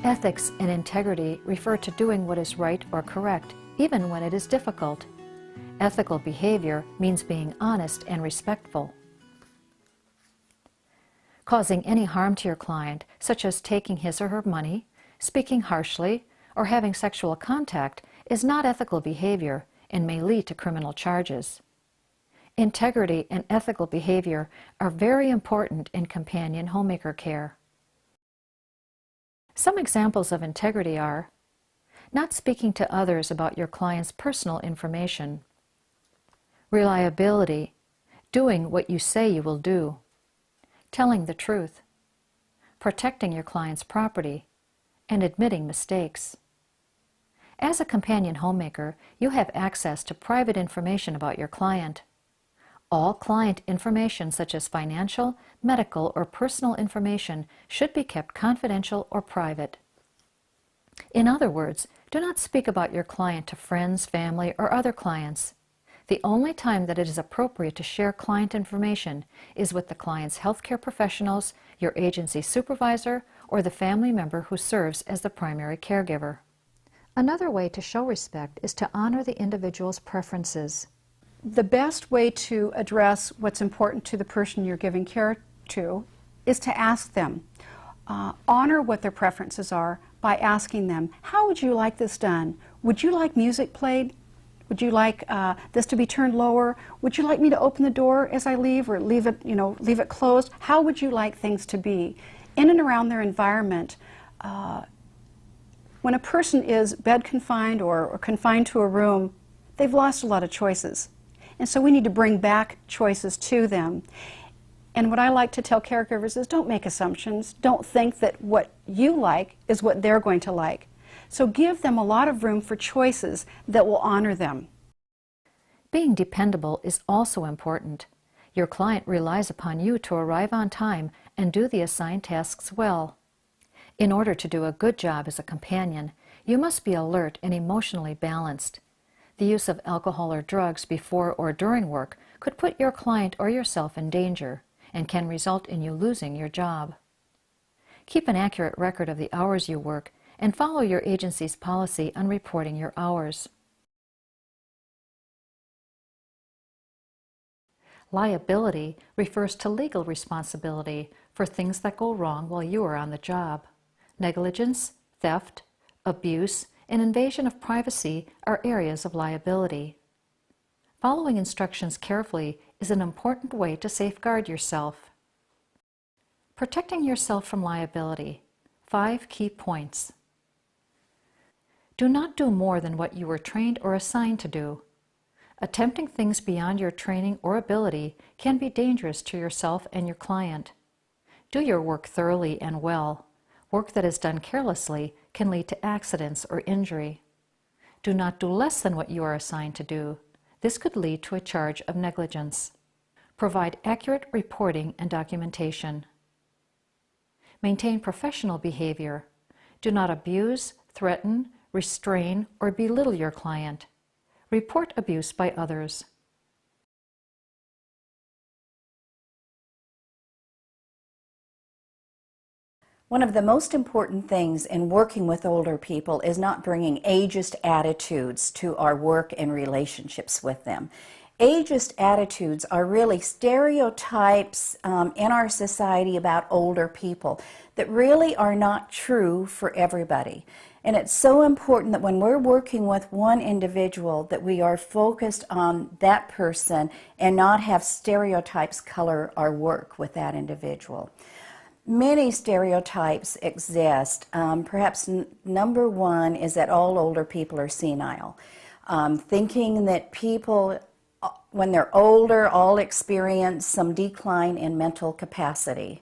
Ethics and integrity refer to doing what is right or correct, even when it is difficult. Ethical behavior means being honest and respectful. Causing any harm to your client, such as taking his or her money, speaking harshly, or having sexual contact, is not ethical behavior and may lead to criminal charges. Integrity and ethical behavior are very important in companion homemaker care. Some examples of integrity are not speaking to others about your client's personal information, reliability, doing what you say you will do, telling the truth, protecting your client's property, and admitting mistakes. As a companion homemaker, you have access to private information about your client. All client information such as financial, medical, or personal information should be kept confidential or private. In other words, do not speak about your client to friends, family, or other clients. The only time that it is appropriate to share client information is with the client's healthcare professionals, your agency supervisor, or the family member who serves as the primary caregiver. Another way to show respect is to honor the individual's preferences. The best way to address what's important to the person you're giving care to is to ask them. Honor what their preferences are by asking them, how would you like this done? Would you like music played? Would you like this to be turned lower? Would you like me to open the door as I leave, or leave it closed? How would you like things to be? In and around their environment, when a person is bed confined or confined to a room, they've lost a lot of choices. And so we need to bring back choices to them. And what I like to tell caregivers is don't make assumptions. Don't think that what you like is what they're going to like. So give them a lot of room for choices that will honor them. Being dependable is also important. Your client relies upon you to arrive on time and do the assigned tasks well. In order to do a good job as a companion, you must be alert and emotionally balanced. The use of alcohol or drugs before or during work could put your client or yourself in danger and can result in you losing your job. Keep an accurate record of the hours you work and follow your agency's policy on reporting your hours. Liability refers to legal responsibility for things that go wrong while you are on the job. Negligence, theft, abuse, and invasion of privacy are areas of liability. Following instructions carefully is an important way to safeguard yourself. Protecting yourself from liability. 5 key points. Do not do more than what you were trained or assigned to do. Attempting things beyond your training or ability can be dangerous to yourself and your client. Do your work thoroughly and well. Work that is done carelessly can lead to accidents or injury. Do not do less than what you are assigned to do. This could lead to a charge of negligence. Provide accurate reporting and documentation. Maintain professional behavior. Do not abuse, threaten, restrain, or belittle your client. Report abuse by others. One of the most important things in working with older people is not bringing ageist attitudes to our work and relationships with them. Ageist attitudes are really stereotypes in our society about older people that really are not true for everybody. And it's so important that when we're working with one individual that we are focused on that person and not have stereotypes color our work with that individual. Many stereotypes exist. Perhaps number one is that all older people are senile. Thinking that people, when they're older, all experience some decline in mental capacity.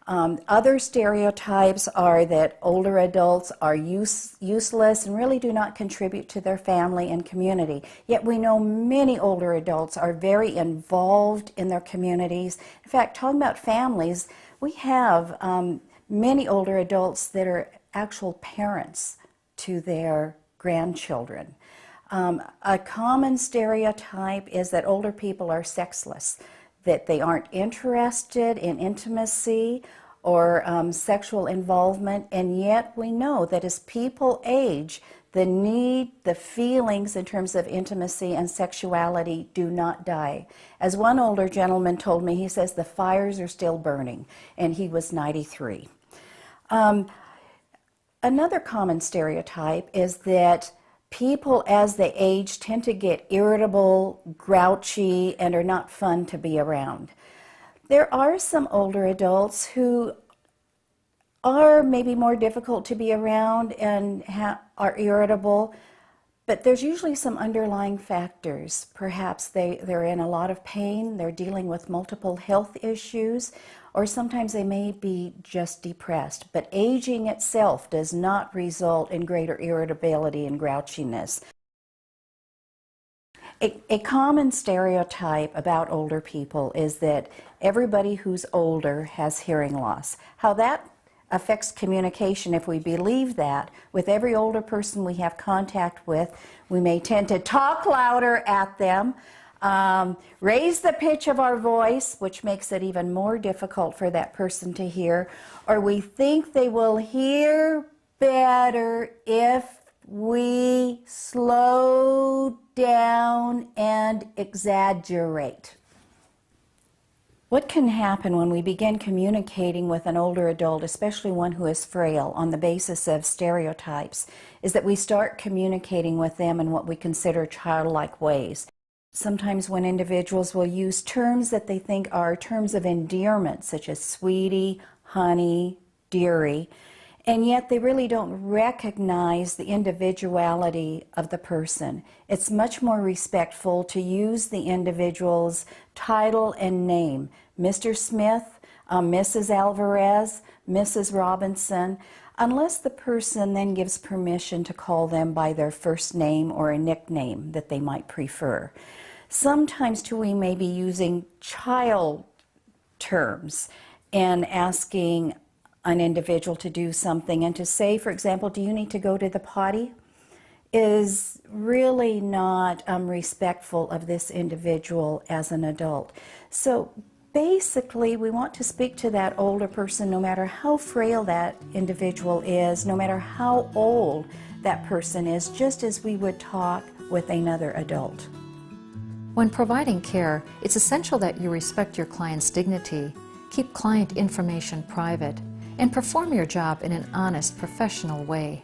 Other stereotypes are that older adults are useless and really do not contribute to their family and community. Yet we know many older adults are very involved in their communities. In fact, talking about families, we have many older adults that are actual parents to their grandchildren. A common stereotype is that older people are sexless, that they aren't interested in intimacy, or sexual involvement, and yet we know that as people age, the need, the feelings in terms of intimacy and sexuality do not die. As one older gentleman told me, he says the fires are still burning, and he was 93. Another common stereotype is that people as they age tend to get irritable, grouchy, and are not fun to be around. There are some older adults who are maybe more difficult to be around and are irritable, but there's usually some underlying factors. Perhaps they're in a lot of pain, they're dealing with multiple health issues, or sometimes they may be just depressed. But aging itself does not result in greater irritability and grouchiness. A common stereotype about older people is that everybody who's older has hearing loss. How that affects communication, if we believe that, with every older person we have contact with, we may tend to talk louder at them, raise the pitch of our voice, which makes it even more difficult for that person to hear, or we think they will hear better if we slow down and exaggerate. What can happen when we begin communicating with an older adult, especially one who is frail, on the basis of stereotypes, is that we start communicating with them in what we consider childlike ways. Sometimes when individuals will use terms that they think are terms of endearment, such as sweetie, honey, dearie, and yet they really don't recognize the individuality of the person. It's much more respectful to use the individual's title and name. Mr. Smith, Mrs. Alvarez, Mrs. Robinson, unless the person then gives permission to call them by their first name or a nickname that they might prefer. Sometimes too we may be using child terms and asking an individual to do something, and to say, for example, do you need to go to the potty, is really not respectful of this individual as an adult. So basically we want to speak to that older person no matter how frail that individual is, no matter how old that person is, just as we would talk with another adult. When providing care, it's essential that you respect your client's dignity, keep client information private, and perform your job in an honest, professional way.